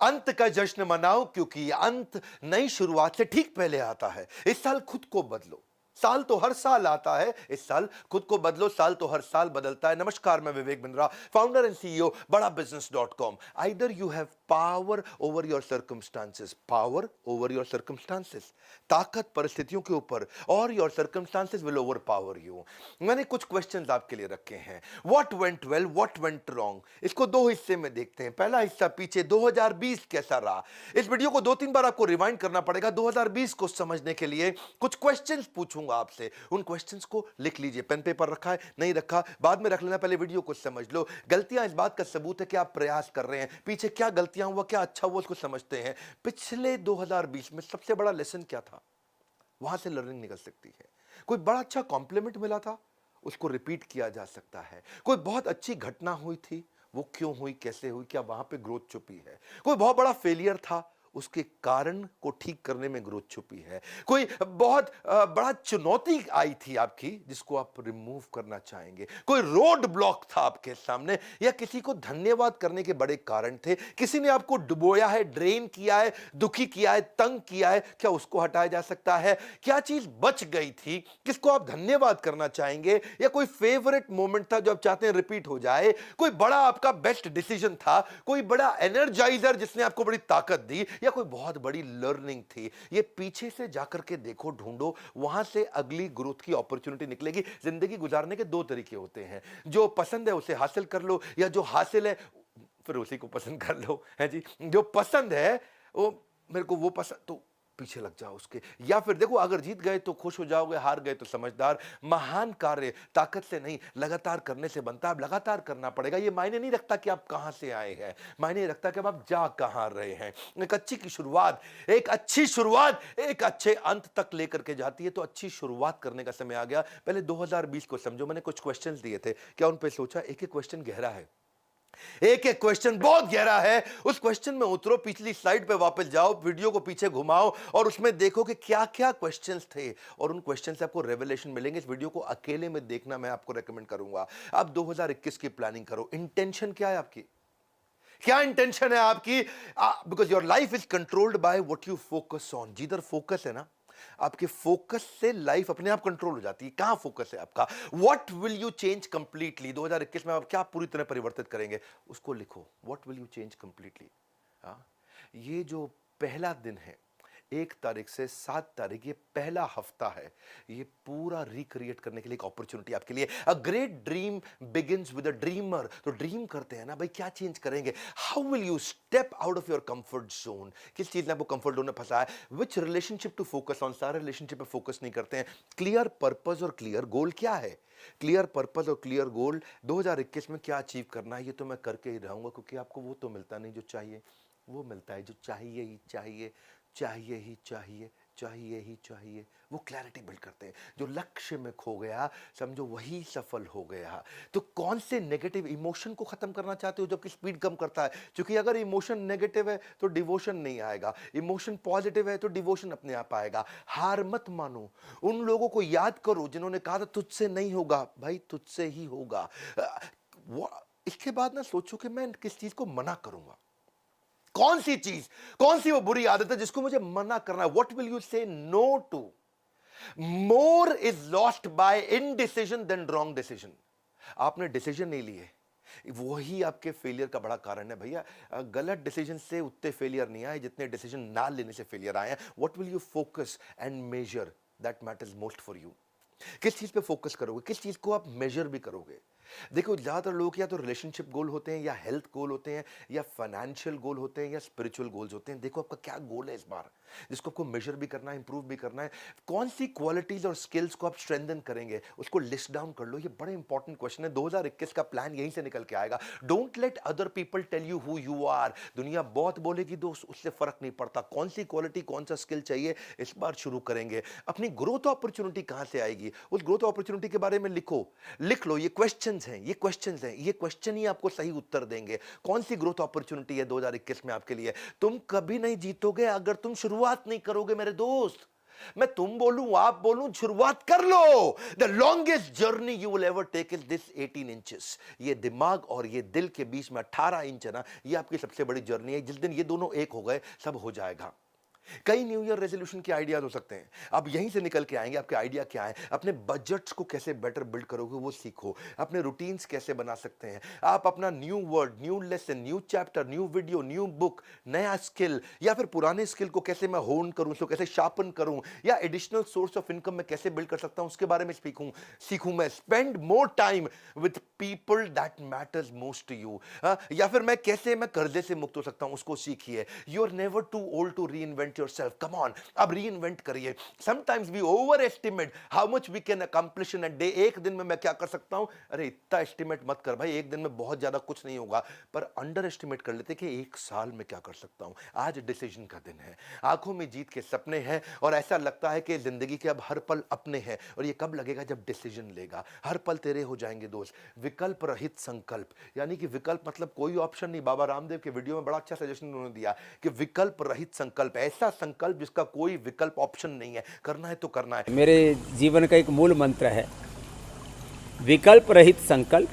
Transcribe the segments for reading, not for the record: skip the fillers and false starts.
अंत का जश्न मनाओ क्योंकि अंत नई शुरुआत से ठीक पहले आता है। इस साल खुद को बदलो। साल तो हर साल आता है, इस साल खुद को बदलो। साल तो हर साल बदलता है। नमस्कार, मैं Vivek Bindra, founder and CEO बड़ा business .com। Either you have power over your circumstances, power over your circumstances, ताकत परिस्थितियों के ऊपर, और your circumstances will over power you. मैंने कुछ क्वेश्चंस आपके लिए रखे हैं। What went well, what went wrong, इसको दो हिस्से में देखते हैं। पहला हिस्सा पीछे 2020 कैसा रहा। इस वीडियो को 2-3 बार आपको रिवाइंड करना पड़ेगा 2020 को समझने के लिए। कुछ क्वेश्चंस पूछूंगा आपसे, उन क्वेश्चंस को लिख लीजिए। पेन पेपर रखा है, नहीं रखा बाद में रख लेना, पहले वीडियो को समझ लो। गलतियां इस बात का सबूत है कि आप प्रयास कर रहे हैं। पीछे क्या गलतियां हुआ, क्या अच्छा हुआ, उसको समझते हैं। पिछले 2020 में सबसे बड़ा लेसन क्या था, वहां से लर्निंग निकल सकती है। कोई बड़ा अच्छा कॉम्प्लीमेंट मिला था, उसको रिपीट किया जा सकता है। कोई बहुत अच्छी घटना हुई थी, वो क्यों हुई, कैसे हुई, क्या वहां पे ग्रोथ छुपी है। कोई बहुत बड़ा फेलियर था, उसके कारण को ठीक करने में ग्रोथ छुपी है। कोई बहुत बड़ा चुनौती आई थी आपकी, जिसको आप रिमूव करना चाहेंगे। कोई रोड ब्लॉक था आपके सामने, या किसी को धन्यवाद करने के बड़े कारण थे। किसी ने आपको डुबोया है, ड्रेन किया है, दुखी किया है, तंग किया है, क्या उसको हटाया जा सकता है। क्या चीज बच गई थी, किसको आप धन्यवाद करना चाहेंगे। या कोई फेवरेट मोमेंट था जो आप चाहते हैं रिपीट हो जाए। कोई बड़ा आपका बेस्ट डिसीजन था, कोई बड़ा एनर्जाइजर जिसने आपको बड़ी ताकत दी, या कोई बहुत बड़ी लर्निंग थी। ये पीछे से जाकर के देखो, ढूंढो, वहां से अगली ग्रोथ की अपॉर्चुनिटी निकलेगी। जिंदगी गुजारने के दो तरीके होते हैं, जो पसंद है उसे हासिल कर लो, या जो हासिल है फिर उसी को पसंद कर लो, है जी। जो पसंद है वो, मेरे को वो पसंद, तो पीछे लग जाओ उसके। या फिर देखो, अगर जीत गए तो खुश हो जाओगे, हार गए तो समझदार। महान कार्य ताकत से नहीं, लगातार करने से बनता है। अब लगातार करना पड़ेगा। ये मायने नहीं रखता कि आप कहां से आए हैं, मायने रखता कि आप जा कहां रहे हैं। एक अच्छी की शुरुआत, एक अच्छी शुरुआत एक अच्छे अंत तक लेकर के जाती है। तो अच्छी शुरुआत करने का समय आ गया। पहले 2020 को समझो। मैंने कुछ क्वेश्चंस दिए थे, क्या उन पे सोचा। एक एक क्वेश्चन गहरा है, एक एक क्वेश्चन बहुत गहरा है। उस क्वेश्चन में उतरो, पिछली स्लाइड पे वापस जाओ, वीडियो को पीछे घुमाओ, और उसमें देखो कि क्या क्या क्वेश्चंस थे, और उन क्वेश्चन से आपको रेवलेशन मिलेंगे। इस वीडियो को अकेले में देखना मैं आपको रेकमेंड करूंगा। आप 2021 की प्लानिंग करो। इंटेंशन क्या है आपकी, क्या इंटेंशन है आपकी। Because your life is controlled by what you focus on. जिधर फोकस है ना, आपके फोकस से लाइफ अपने आप कंट्रोल हो जाती है। कहां फोकस है आपका। What will you change completely. 2021 में आप क्या पूरी तरह परिवर्तित करेंगे, उसको लिखो। What will you change completely. ये जो पहला दिन है, 1 तारीख से 7 तारीख, ये पहला हफ्ता है। ये पूरा रिक्रिएट करने के लिए एक अपॉर्चुनिटी आपके लिए। A great dream begins with a dreamer. तो ड्रीम करते हैं ना भाई, क्या चेंज करेंगे। How will you step out of your comfort zone. किस चीज ने आपको कंफर्ट जोन में फंसा है। विच रिलेशनशिप टू फोकस ऑन। सारे रिलेशनशिप पे फोकस नहीं करते हैं। क्लियर पर्पस और क्लियर गोल क्या है। क्लियर पर्पस और क्लियर गोल, 2021 में क्या अचीव करना है, ये तो मैं करके ही रहूंगा, क्योंकि आपको वो तो मिलता नहीं जो चाहिए, वो मिलता है जो चाहिए ही चाहिए, चाहिए ही चाहिए, चाहिए ही चाहिए। वो क्लैरिटी बिल्ड करते हैं। जो लक्ष्य में खो गया, समझो वही सफल हो गया। तो कौन से नेगेटिव इमोशन को खत्म करना चाहते हो, जबकि स्पीड कम करता है। क्योंकि अगर इमोशन नेगेटिव है तो डिवोशन नहीं आएगा, इमोशन पॉजिटिव है तो डिवोशन अपने आप आएगा। हार मत मानो। उन लोगों को याद करो जिन्होंने कहा था तुझसे नहीं होगा, भाई तुझसे ही होगा। इसके बाद ना सोचो कि मैं किस चीज को मना करूंगा। कौन सी चीज, कौन सी वो बुरी आदत है जिसको मुझे मना करना है। What will you say no to. More is lost by indecision than wrong decision. आपने डिसीजन नहीं लिए, वही आपके फेलियर का बड़ा कारण है भैया। गलत डिसीजन से उतने फेलियर नहीं आए जितने डिसीजन ना लेने से फेलियर आए हैं। What will you focus and measure, that matters most for you. किस चीज पे फोकस करोगे, किस चीज को आप मेजर भी करोगे। देखो, ज्यादातर लोग या तो रिलेशनशिप गोल होते हैं, या हेल्थ गोल होते हैं, या फाइनेंशियल गोल होते हैं, या स्पिरिचुअल गोल्स होते हैं। देखो आपका क्या गोल है इस बार, जिसको आपको मेजर भी करना है, इंप्रूव भी करना है। कौन सी क्वालिटीज और स्किल्स को आप स्ट्रेंथन करेंगे, उसको लिस्ट डाउन कर लो। ये बड़े इंपॉर्टेंट क्वेश्चन है। 2021 का प्लान यहीं से निकल के आएगा। Don't let other people tell you who you are. दुनिया बहुत बोलेगी दोस्त, उससे फर्क नहीं पड़ता। कौन सी क्वालिटी, कौन सा स्किल चाहिए, इस बार शुरू करेंगे। अपनी ग्रोथ अपॉर्चुनिटी कहां से आएगी, उस ग्रोथ अपॉर्चुनिटी के बारे में लिखो, लिख लो। ये क्वेश्चंस हैं, ये क्वेश्चंस हैं, ये क्वेश्चन ही आपको सही उत्तर देंगे। कौन सी ग्रोथ अपॉर्चुनिटी है 2021 में आपके लिए। तुम कभी नहीं जीतोगे अगर तुम शुरुआत नहीं करोगे मेरे दोस्त। मैं तुम बोलूं आप बोलूं, शुरुआत कर लो। The longest journey you will ever take is this 18 inches. ये दिमाग और ये दिल के बीच में 18 इंच है ना, ये आपकी सबसे बड़ी जर्नी है। जिस दिन ये दोनों एक हो गए, सब हो जाएगा। कई न्यू ईयर रेजोल्यूशन के आइडियाज हो सकते हैं, आप यहीं से निकल के आएंगे। आपके आइडिया क्या है? अपने बजट्स को कैसे बेटर बिल्ड करोगे वो सीखो। अपने रूटीन्स कैसे बना सकते हैं आप? अपना new word, new lesson, new chapter, new video, new book, नया स्किल, या फिर पुराने स्किल को कैसे मैं होन करूं, उसको कैसे शार्पन करूं, या एडिशनल सोर्स ऑफ इनकम में कैसे बिल्ड कर सकता हूं, उसके बारे में सीखूं मैं। Spend more time with people that matters most to you. या फिर मैं कर्जे से मुक्त हो सकता हूं, उसको सीखिए। You are never too old to reinvent yourself. Come on, अब रीइन्वेंट करिए। Sometimes we overestimate how much we can accomplish in a day. एक दिन में मैं क्या कर सकता हूं? अरे इतना एस्टिमेट मत कर भाई, एक दिन में बहुत ज्यादा कुछ नहीं होगा। पर अंडर एस्टिमेट कर लेते कि एक साल में क्या कर सकता हूं। आज डिसीजन का दिन है, आंखों में जीत के सपने हैं, और ऐसा लगता है कि जिंदगी के अब हर पल अपने हैं। और ये कब लगेगा? जब डिसीजन लेगा। हर पल तेरे हो जाएंगे दोस्त। विकल्प रहित संकल्प, यानी कि विकल्प मतलब कोई ऑप्शन नहीं। बाबा रामदेव के वीडियो में बड़ा अच्छा सजेशन उन्होंने दिया कि विकल्प रहित संकल्प, ऐसा संकल्प जिसका कोई विकल्प ऑप्शन नहीं है। करना है तो करना है। मेरे जीवन का एक मूल मंत्र है, विकल्प रहित संकल्प,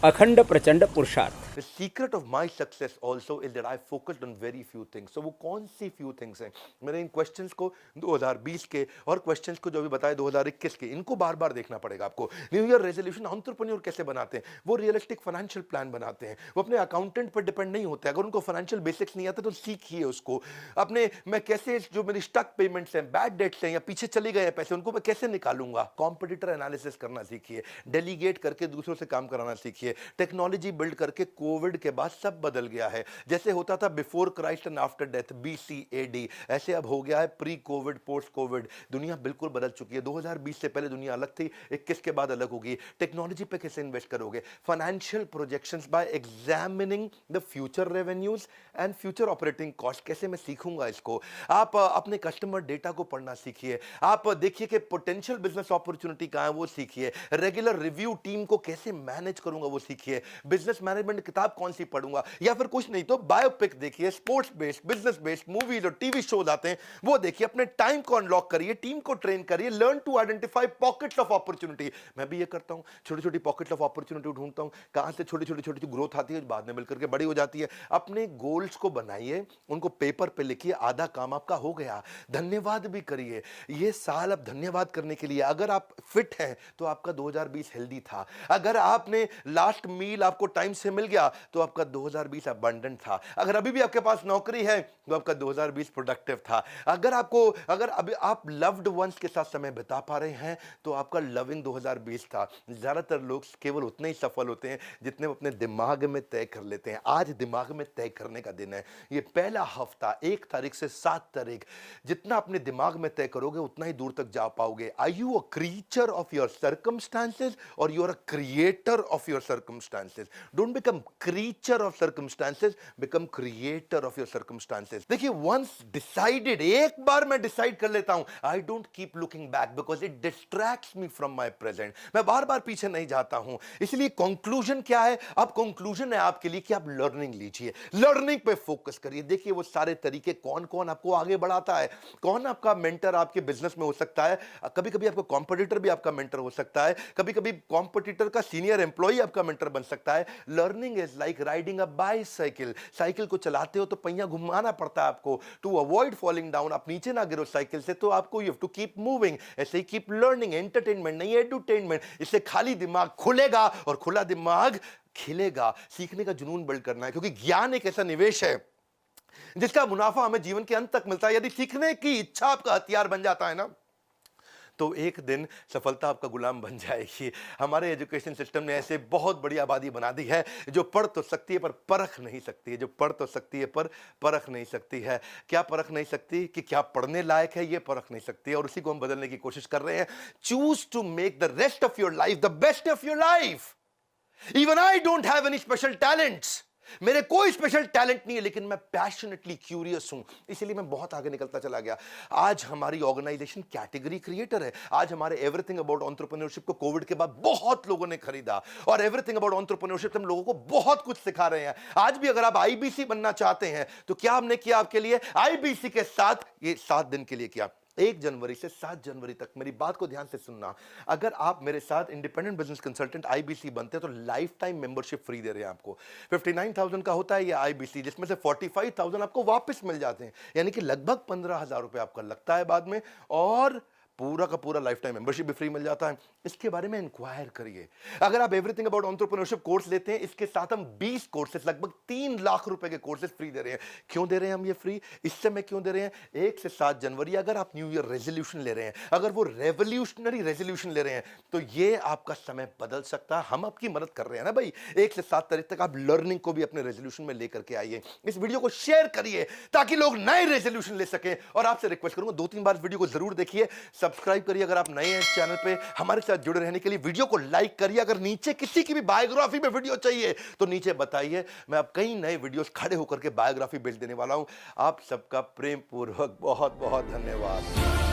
अखंड प्रचंड पुरुषार्थ। The secret of my success also is that I focused on very few things. So वो कौन सी few things हैं? मेरे इन क्वेश्चंस को 2020 के और क्वेश्चंस को जो भी बताए 2021 के, इनको बार बार देखना पड़ेगा आपको। न्यू ईयर रेजोल्यूशन एंटरप्रेन्योर कैसे बनाते हैं? वो रियलिस्टिक फाइनेंशियल प्लान बनाते हैं। वो अपने अकाउंटेंट पर डिपेंड नहीं होते। अगर उनको फाइनेंशियल बेसिक्स नहीं आते तो सीखिए उसको। अपने मैं कैसे, जो मेरी स्टक पेमेंट्स हैं, बैड डेट्स हैं, या पीछे चले गए हैं पैसे, उनको मैं कैसे निकालूंगा। कॉम्पिटिटर एनालिसिस करना सीखिए। डेलीगेट करके दूसरों से काम कराना सीखिए। टेक्नोलॉजी बिल्ड करके। कोविड के बाद सब बदल गया है। जैसे होता था before Christ and after death, BCAD, ऐसे अब हो गया है प्री कोविड, पोस्ट कोविड। दुनिया बिल्कुल बदल चुकी है। 2020 से पहले दुनिया अलग थी, 21 के बाद अलग होगी। टेक्नोलॉजी पे कैसे इन्वेस्ट करोगे? Financial projections bye examining the future revenues and future operating cost. कैसे मैं सीखूंगा इसको? आप अपने कस्टमर डेटा को पढ़ना सीखिए। आप देखिए कि पोटेंशियल बिजनेस अपॉर्चुनिटी कहां है, वो सीखिए। रेगुलर रिव्यू टीम को कैसे मैनेज करूंगा, वो सीखिए। बिजनेस मैनेजमेंट किताब कौन सी पढ़ूंगा, या फिर कुछ नहीं तो बायोपिक देखिए। Sports based, business based movies और टीवी शोज आते हैं, वो देखिए। अपने टाइम को अनलॉक करिए, टीम को ट्रेन करिए। Learn to identify pockets of opportunity. मैं भी ये करता हूं, छोटी छोटी पॉकेट्स ऑफ अपॉर्चुनिटी ढूंढता हूं, कहां से छोटी छोटी छोटी ग्रोथ आती है, बाद में मिलकर के बड़ी हो जाती है। अपने गोल्स को बनाइए, उनको पेपर पे लिखिए। आधा काम आपका हो गया। धन्यवाद भी करिए। ये साल अब धन्यवाद करने के लिए। अगर आप फिट हैं तो आपका 2020 हेल्दी था। अगर आपने लास्ट मील आपको टाइम से मिल गया तो आपका 2020 अबंडेंट था। अगर अभी भी आपके पास नौकरी है तो आपका 2020 प्रोडक्टिव था। अगर अभी आप लव्ड वंस के साथ समय बिता पा रहे हैं तो आपका लविंग 2020 था। ज्यादातर लोग केवल उतने ही सफल होते हैं जितने वो अपने दिमाग में तय कर लेते हैं। आज दिमाग में तय करने का दिन है। ये पहला हफ्ता 1 तारीख से 7 तारीख, जितना अपने दिमाग में तय करोगे उतना ही दूर तक जा पाओगे। Are you a creature of your circumstances और you are a creator of your circumstances? Don't become creature of circumstances, become creator of your circumstances. देखिए, once decided, एक बार मैं डिसाइड कर लेता हूं, I don't keep looking back because it distracts me from my present. मैं बार बार पीछे नहीं जाता हूं। इसलिए कंक्लूजन क्या है? अब कंक्लूजन है आपके लिए कि आप लर्निंग लीजिए, लर्निंग पे फोकस करिए। देखिए वो सारे तरीके, कौन कौन आपको आगे बढ़ाता है, कौन आपका मेंटर आपके बिजनेस में हो सकता है। कभी कभी आपका कॉम्पिटिटर भी आपका मेंटर हो सकता है, कभी कभी कॉम्पिटिटर का सीनियर एम्प्लॉय आपका मेंटर बन सकता है। Learning is like riding a bicycle. Cycle को चलाते हो तो पहिया घुमाना पड़ता है आपको, टू अवॉइड फॉलिंग डाउन। आप नीचे ना गिरो साइकिल से, तो आपको you have to keep moving. ऐसे ही कीप लर्निंग। एंटरटेनमेंट नहीं, एडुटेनमेंट। इससे खाली दिमाग खुलेगा और खुला दिमाग खिलेगा। सीखने का जुनून बिल्ड करना है, क्योंकि ज्ञान एक ऐसा निवेश है जिसका मुनाफा हमें जीवन के अंत तक मिलता है। यदि सीखने की इच्छा आपका हथियार बन जाता है ना, तो एक दिन सफलता आपका गुलाम बन जाएगी। हमारे एजुकेशन सिस्टम ने ऐसे बहुत बड़ी आबादी बना दी है जो पढ़ तो सकती है पर परख नहीं सकती है, जो पढ़ तो सकती है पर परख नहीं सकती है। क्या परख नहीं सकती? कि क्या पढ़ने लायक है, ये परख नहीं सकती है। और उसी को हम बदलने की कोशिश कर रहे हैं। Choose to make the rest of your life the best of your life. Even I don't have any special talents. मेरे कोई स्पेशल टैलेंट नहीं है, लेकिन मैं पैशनेटली क्यूरियस हूं, इसलिए मैं बहुत आगे निकलता चला गया। आज हमारी ऑर्गेनाइजेशन कैटेगरी क्रिएटर है। आज हमारे एवरीथिंग अबाउट एंटरप्रेन्योरशिप को कोविड के बाद बहुत लोगों ने खरीदा, और एवरीथिंग अबाउट एंटरप्रेन्योरशिप हम लोगों को बहुत कुछ सिखा रहे हैं। आज भी अगर आप आईबीसी बनना चाहते हैं तो क्या हमने किया आपके लिए? आईबीसी के साथ ये 7 दिन के लिए किया। 1 जनवरी से 7 जनवरी तक मेरी बात को ध्यान से सुनना। अगर आप मेरे साथ इंडिपेंडेंट बिजनेस कंसल्टेंट आईबीसी बनते हैं तो लाइफ टाइम मेंबरशिप फ्री दे रहे हैं आपको। 59,000 का होता है ये आईबीसी, जिसमें से 45,000 आपको वापस मिल जाते हैं, यानी कि लगभग 15,000 रुपए आपका लगता है बाद में, और पूरा का पूरा लाइफ टाइम मेंबरशिप भी फ्री मिल जाता है। इसके बारे में इंक्वायर करिए। अगर आप एवरीथिंग अबाउट एंटरप्रेन्योरशिप कोर्स लेते हैं, इसके साथ हम 20 कोर्सेज, लगभग 3 लाख रुपए के कोर्सेज फ्री दे रहे हैं। क्यों दे रहे हैं हम ये फ्री? इस समय क्यों दे रहे हैं? 1 से 7 जनवरी अगर आप न्यू ईयर रेजोल्यूशन ले रहे हैं, अगर वो रेवोल्यूशनरी रेजोल्यूशन ले रहे हैं, तो ये आपका समय बदल सकता है। हम आपकी मदद कर रहे हैं ना भाई। 1 से 7 तारीख तक आप लर्निंग को भी अपने रेजोल्यूशन में लेकर के आइए। इस वीडियो को शेयर करिए ताकि लोग नए रेजोल्यूशन ले सकें। और आपसे रिक्वेस्ट करूंगा 2-3 बार वीडियो को जरूर देखिए, सब्सक्राइब करिए अगर आप नए हैं चैनल पे, हमारे साथ जुड़े रहने के लिए वीडियो को लाइक करिए। अगर नीचे किसी की भी बायोग्राफी में वीडियो चाहिए तो नीचे बताइए, मैं अब कई नए वीडियोस खड़े होकर के बायोग्राफी भेज देने वाला हूं। आप सबका प्रेम पूर्वक बहुत बहुत धन्यवाद।